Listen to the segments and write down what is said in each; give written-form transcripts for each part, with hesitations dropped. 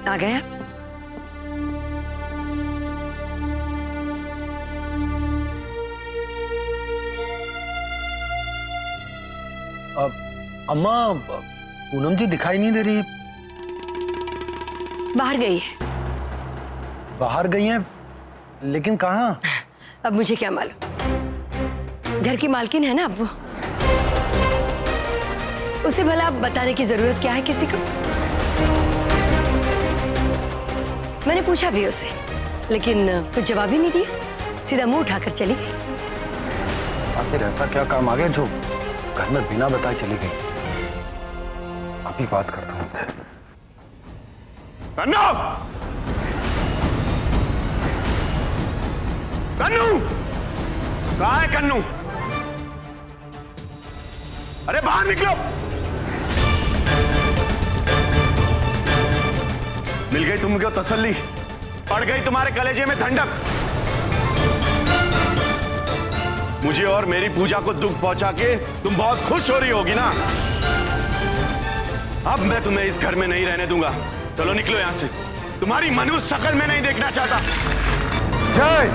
आ गए? अम्मा, पूनम जी दिखाई नहीं दे रही। बाहर गई है। बाहर गई हैं? लेकिन कहाँ? अब मुझे क्या मालूम, घर की मालकिन है ना अब वो, उसे भला बताने की जरूरत क्या है किसी को। मैंने पूछा भी उसे, लेकिन कुछ जवाब ही नहीं दिया, सीधा मुंह उठाकर चली गई। आखिर ऐसा क्या काम आ गया जो घर में बिना बताए चली गई? अभी बात करता हूँ उनसे। कन्नू! कन्नू! कहाँ है कन्नू? अरे बाहर निकलो! मिल गई तुमको तसल्ली? पड़ गई तुम्हारे कलेजे में ठंडक? मुझे और मेरी पूजा को दुख पहुंचा के तुम बहुत खुश हो रही होगी ना? अब मैं तुम्हें इस घर में नहीं रहने दूंगा। चलो निकलो यहां से, तुम्हारी मनुष्य शक्ल में नहीं देखना चाहता। जय!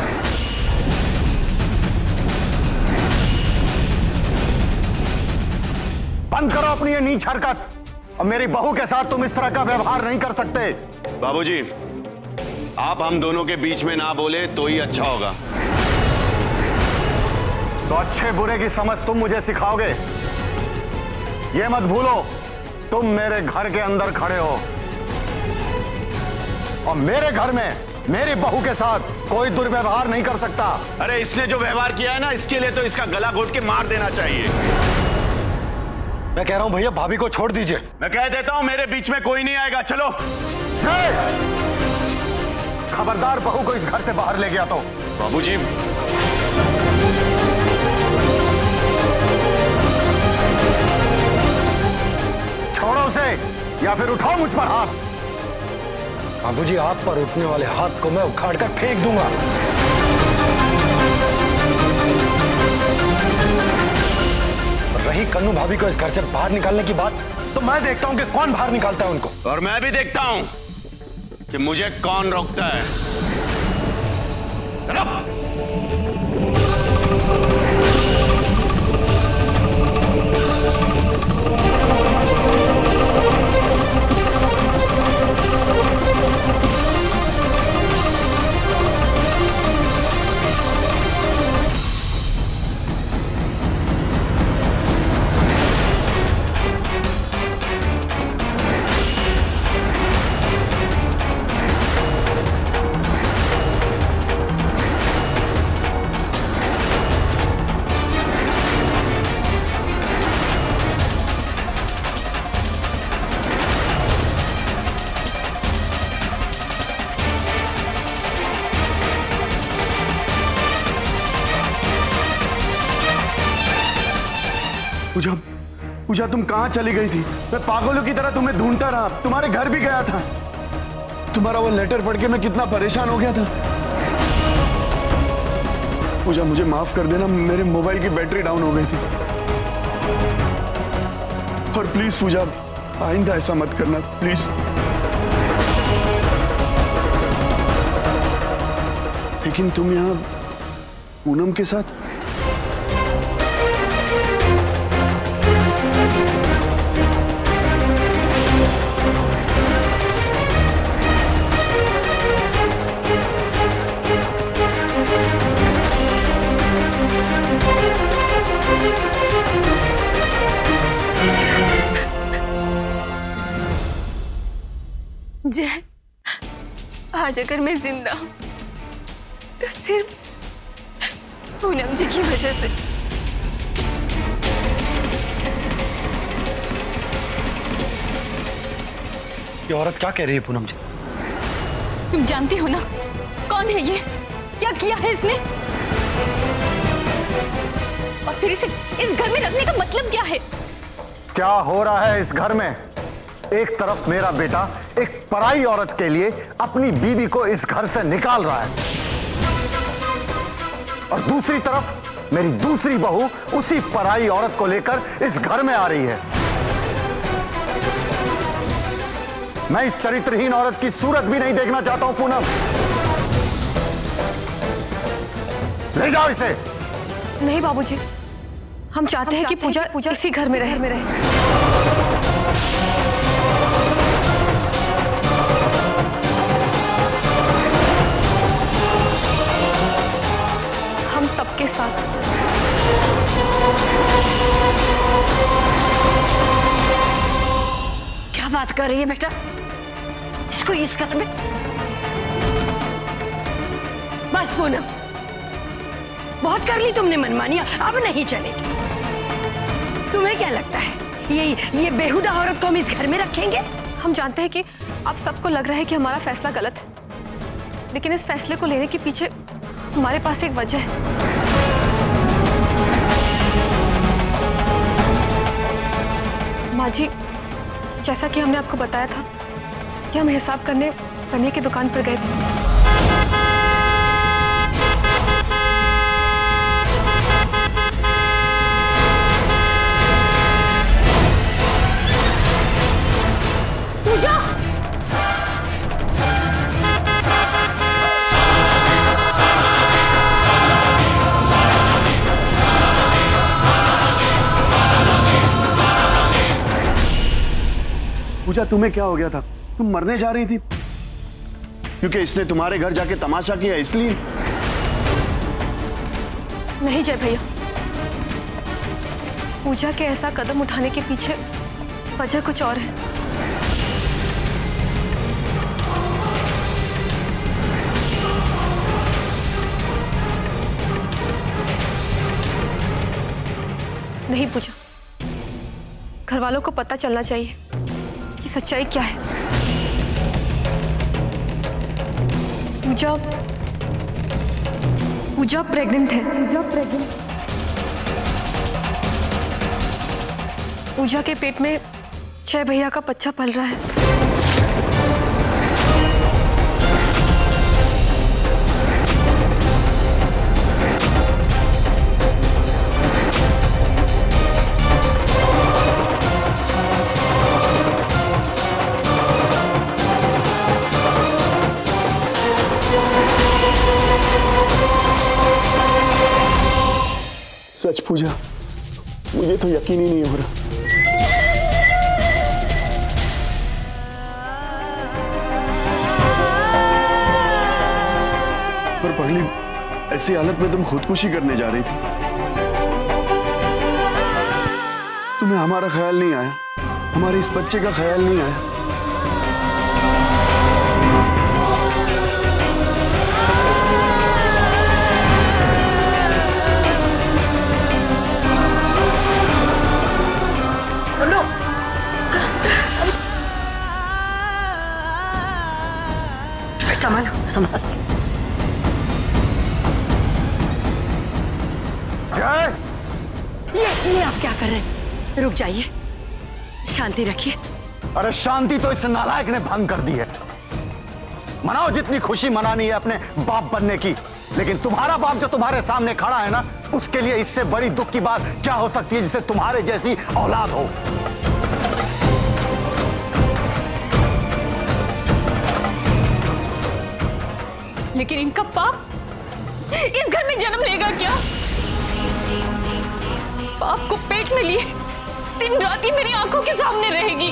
बंद करो अपनी ये नीच हरकत। और मेरी बहू के साथ तुम इस तरह का व्यवहार नहीं कर सकते। बाबूजी, आप हम दोनों के बीच में ना बोले तो ही अच्छा होगा। तो अच्छे बुरे की समझ तुम मुझे सिखाओगे? ये मत भूलो, तुम मेरे घर के अंदर खड़े हो और मेरे घर में मेरी बहू के साथ कोई दुर्व्यवहार नहीं कर सकता। अरे इसने जो व्यवहार किया है ना, इसके लिए तो इसका गला घोट के मार देना चाहिए। मैं कह रहा हूं भैया, भाभी को छोड़ दीजिए। मैं कह देता हूं मेरे बीच में कोई नहीं आएगा। चलो। खबरदार बहू को इस घर से बाहर ले गया तो। बाबूजी, छोड़ो उसे या फिर उठाओ मुझ पर हाथ। बाबूजी, आप पर उठने वाले हाथ को मैं उखाड़कर फेंक दूंगा। रही कन्नू भाभी को इस घर से बाहर निकालने की बात, तो मैं देखता हूं कि कौन बाहर निकालता है उनको। और मैं भी देखता हूं कि मुझे कौन रोकता है। पूजा, पूजा तुम कहां चली गई थी? मैं पागलों की तरह तुम्हें ढूंढता रहा, तुम्हारे घर भी गया था। तुम्हारा वो लेटर पढ़ के मैं कितना परेशान हो गया था। पूजा मुझे माफ कर देना, मेरे मोबाइल की बैटरी डाउन हो गई थी। और प्लीज पूजा, आइंदा ऐसा मत करना प्लीज। लेकिन तुम यहां पूनम के साथ? जय, आज अगर मैं जिंदा हूं तो सिर्फ पूनम जी की वजह से। ये औरत क्या कह रही है पूनम जी? तुम जानती हो ना कौन है ये, क्या किया है इसने, और फिर इसे इस घर में रखने का मतलब क्या है? क्या हो रहा है इस घर में? एक तरफ मेरा बेटा एक पराई औरत के लिए अपनी बीवी को इस घर से निकाल रहा है और दूसरी तरफ मेरी दूसरी बहू उसी पराई औरत को लेकर इस घर में आ रही है। मैं इस चरित्रहीन औरत की सूरत भी नहीं देखना चाहता हूं पूनम। ले जाओ इसे। नहीं बाबूजी, हम चाहते हैं कि पूजा इसी घर में रहे। हम सबके साथ। क्या बात कर रही है बेटा? इसको इस घर में? बस पूनम, बहुत कर ली तुमने मनमानी, अब नहीं चलेगी। तुम्हें क्या लगता है ये बेहुदा औरत को हम इस घर में रखेंगे? हम जानते हैं कि आप सबको लग रहा है कि हमारा फैसला गलत है, लेकिन इस फैसले को लेने के पीछे हमारे पास एक वजह है। माँ जी, जैसा कि हमने आपको बताया था कि हम हिसाब करने कन्या की दुकान पर गए थे। पूजा! पूजा, तुम्हें क्या हो गया था? तुम मरने जा रही थी क्योंकि इसने तुम्हारे घर जाके तमाशा किया, इसलिए? नहीं जय भैया, पूजा के ऐसा कदम उठाने के पीछे वजह कुछ और है। नहीं पूजा, घर वालों को पता चलना चाहिए कि सच्चाई क्या है। पूजा प्रेग्नेंट है। पूजा के पेट में 6 भैया का बच्चा पल रहा है। सच पूजा, मुझे तो यकीन ही नहीं हो रहा। पर पगली, ऐसी हालत में तुम खुदकुशी करने जा रही थी। तुम्हें हमारा ख्याल नहीं आया, हमारे इस बच्चे का ख्याल नहीं आया। संभालो। जय, ये आप क्या कर रहे हैं? रुक जाइए, शांति रखिए। अरे शांति तो इस नालायक ने भंग कर दी है। मनाओ जितनी खुशी मनानी है अपने बाप बनने की, लेकिन तुम्हारा बाप जो तुम्हारे सामने खड़ा है ना, उसके लिए इससे बड़ी दुख की बात क्या हो सकती है जिसे तुम्हारे जैसी औलाद हो। लेकिन इनका पाप इस घर में जन्म लेगा क्या? पाप को पेट में लिए दिन रात ही मेरी आंखों के सामने रहेगी।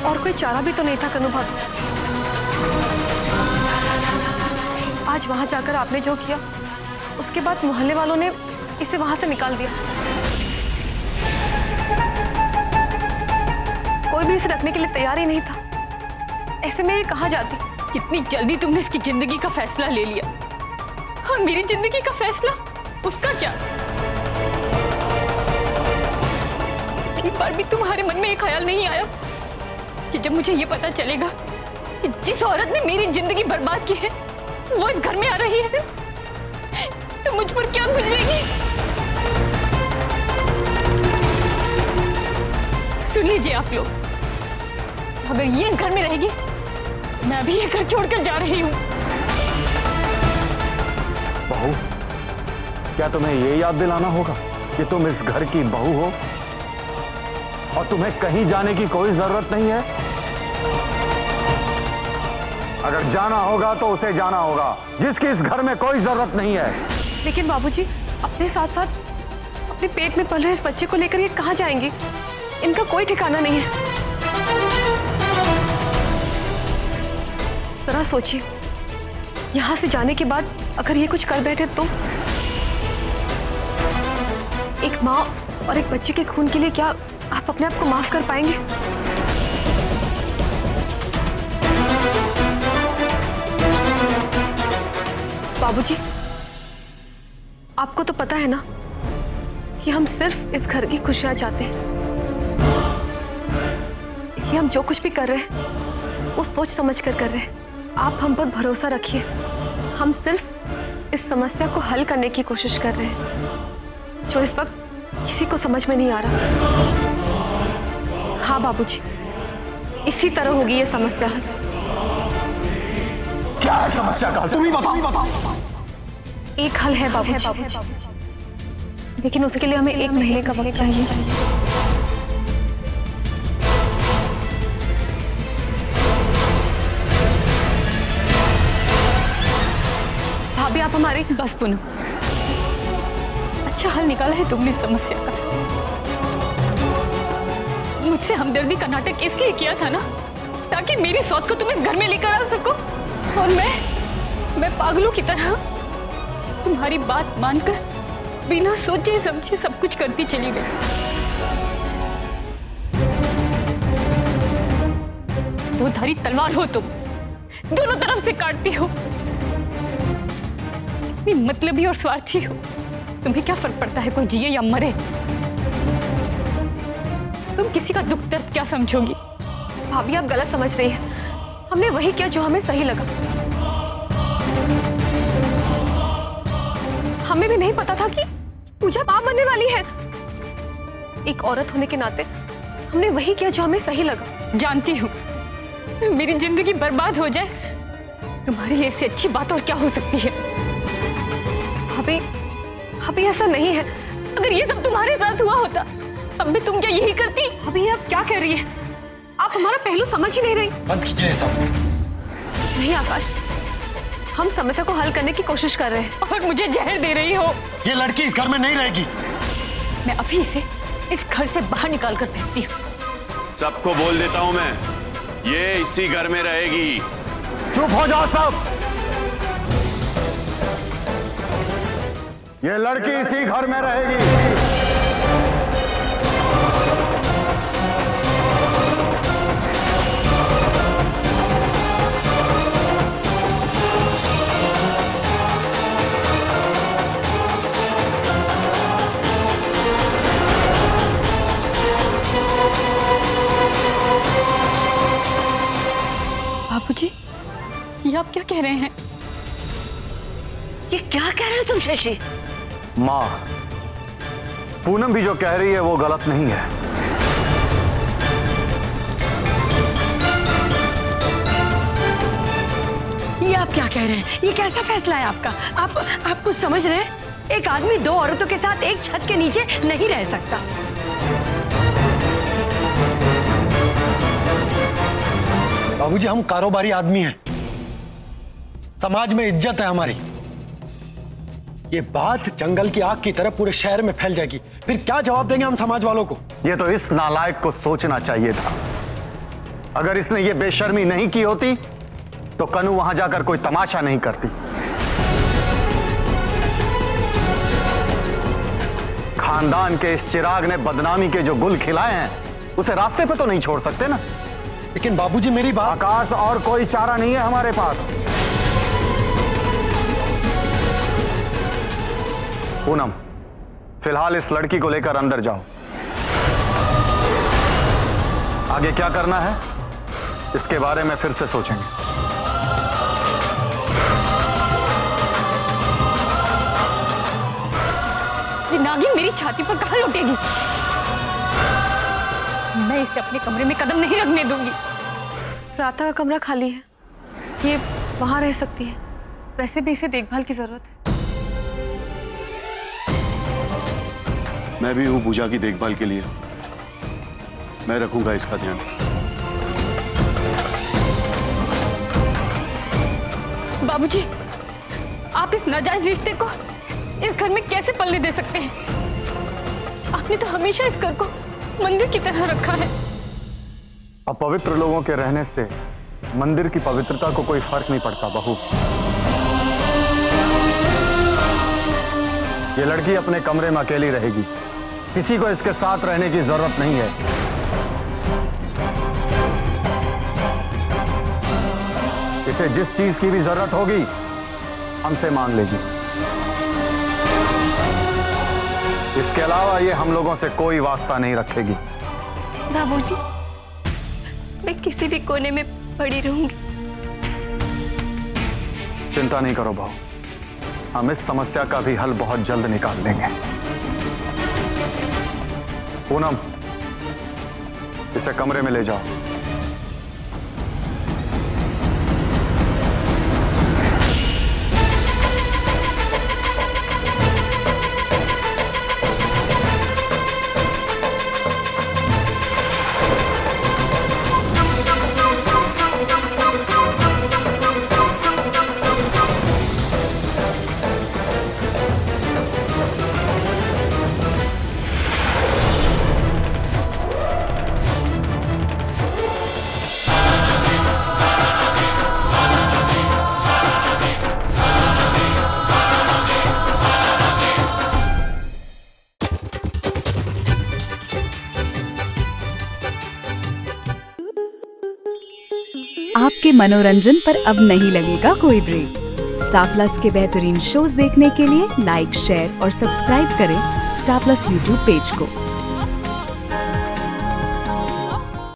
और कोई चारा भी तो नहीं था कन्नू भाभी। आज वहां जाकर आपने जो किया, उसके बाद मोहल्ले वालों ने इसे वहां से निकाल दिया। कोई भी इसे रखने के लिए तैयार ही नहीं था। ऐसे में ये कहाँ जाती? कितनी जल्दी तुमने इसकी जिंदगी का फैसला ले लिया, और मेरी जिंदगी का फैसला उसका क्या? एक बार भी तुम्हारे मन में ये ख्याल नहीं आया कि जब मुझे ये पता चलेगा कि जिस औरत ने मेरी जिंदगी बर्बाद की है वो इस घर में आ रही है, तो मुझ पर क्या गुजरेगी? सुन लीजिए आप लोग, अगर ये इस घर में रहेगी, मैं भी ये घर छोड़कर जा रही हूँ। बहू, क्या तुम्हें ये याद दिलाना होगा कि तुम इस घर की बहू हो? और तुम्हें कहीं जाने की कोई जरूरत नहीं है। अगर जाना होगा तो उसे जाना होगा, जिसकी इस घर में कोई जरूरत नहीं है। लेकिन बाबूजी, अपने साथ साथ अपने पेट में पल रहे इस बच्चे को लेकर ये कहाँ जाएंगे? इनका कोई ठिकाना नहीं है। जरा सोचिए, यहाँ से जाने के बाद अगर ये कुछ कर बैठे तो? एक माँ और एक बच्चे के खून के लिए क्या आप अपने आप को माफ कर पाएंगे? बाबूजी, आपको तो पता है ना कि हम सिर्फ इस घर की खुशियां चाहते हैं। कि हम जो कुछ भी कर रहे हैं वो सोच समझ कर रहे हैं। आप हम पर भरोसा रखिए, हम सिर्फ इस समस्या को हल करने की कोशिश कर रहे हैं जो इस वक्त किसी को समझ में नहीं आ रहा। हाँ बाबूजी, इसी तरह होगी ये समस्या हल। क्या है समस्या का हल? तुम ही बताओ। एक हल है बाबूजी, लेकिन उसके लिए हमें 1 महीने का वक्त चाहिए। भाभी, आप हमारी बस पूनम, अच्छा हल निकाला है तुमने समस्या का। मुझसे हमदर्दी का नाटक इसलिए किया था ना ताकि मेरी सौत को तुम इस घर में लेकर आ सको, और मैं पागलों की तरह तुम्हारी बात मानकर बिना सोचे समझे सब कुछ करती चली गई। दो धारी तलवार हो तुम, दोनों तरफ से काटती हो, इतनी मतलबी और स्वार्थी हो। तुम्हें क्या फर्क पड़ता है कोई जिए या मरे? तुम किसी का दुख दर्द क्या समझोगी? भाभी, आप गलत समझ रही हैं। हमने वही किया जो हमें सही लगा। हमें भी नहीं पता था कि पूजा मां बनने वाली है। एक औरत होने के नाते हमने वही किया जो हमें सही लगा। जानती हूँ मेरी जिंदगी बर्बाद हो जाए, तुम्हारे लिए इससे अच्छी बात और क्या हो सकती है? भाभी, भाभी ऐसा नहीं है। अगर ये सब तुम्हारे साथ हुआ होता तब भी तुम क्या यही करती? भाभी, आप क्या कह रही है? आप हमारा पहलू समझ ही नहीं रही। बंद कीजिए ये सब। नहीं आकाश, हम समस्या को हल करने की कोशिश कर रहे हैं। और मुझे जहर दे रही हो। ये लड़की इस घर में नहीं रहेगी। मैं अभी इसे इस घर से बाहर निकाल कर फेंकती हूँ। सबको बोल देता हूँ मैं, ये इसी घर में रहेगी। चुप हो जाओ सब। ये लड़की इसी घर में रहेगी। बाबूजी, ये आप क्या कह रहे हैं? ये क्या कह रहे हो तुम शशि? माँ, पूनम भी जो कह रही है वो गलत नहीं है। ये आप क्या कह रहे हैं? ये कैसा फैसला है आपका? आप कुछ समझ रहे हैं? एक आदमी 2 औरतों के साथ एक छत के नीचे नहीं रह सकता। बाबूजी, हम कारोबारी आदमी हैं, समाज में इज्जत है हमारी। ये बात जंगल की आग की तरह पूरे शहर में फैल जाएगी, फिर क्या जवाब देंगे हम समाज वालों को? ये तो इस नालायक को सोचना चाहिए था। अगर इसने ये बेशर्मी नहीं की होती तो कनू वहां जाकर कोई तमाशा नहीं करती। खानदान के इस चिराग ने बदनामी के जो गुल खिलाए हैं उसे रास्ते पे तो नहीं छोड़ सकते ना। लेकिन बाबूजी, मेरी बात। आकाश, और कोई चारा नहीं है हमारे पास। पूनम, फिलहाल इस लड़की को लेकर अंदर जाओ। आगे क्या करना है इसके बारे में फिर से सोचेंगे। ये नागिन मेरी छाती पर कहां लौटेगी? मैं इसे अपने कमरे में कदम नहीं रखने दूंगी। राधा का कमरा खाली है, ये वहां रह सकती है। वैसे भी इसे देखभाल की जरूरत है। मैं भी हूं पूजा की देखभाल के लिए। मैं रखूंगा इसका ध्यान। बाबूजी, आप इस नाजायज रिश्ते को इस घर में कैसे पलने दे सकते हैं? आपने तो हमेशा इस घर को मंदिर की तरह रखा है। अपवित्र लोगों के रहने से मंदिर की पवित्रता को कोई फर्क नहीं पड़ता बहू। ये लड़की अपने कमरे में अकेली रहेगी, किसी को इसके साथ रहने की जरूरत नहीं है। इसे जिस चीज की भी जरूरत होगी हमसे मांग लेगी। इसके अलावा ये हम लोगों से कोई वास्ता नहीं रखेगी। बाबूजी, मैं किसी भी कोने में पड़ी रहूंगी। चिंता नहीं करो बहू, हम इस समस्या का भी हल बहुत जल्द निकाल लेंगे। पूनम, इसे कमरे में ले जाओ। आपके मनोरंजन पर अब नहीं लगेगा कोई ब्रेक। स्टार प्लस के बेहतरीन शोज देखने के लिए लाइक, शेयर और सब्सक्राइब करें स्टार प्लस यूट्यूब पेज को।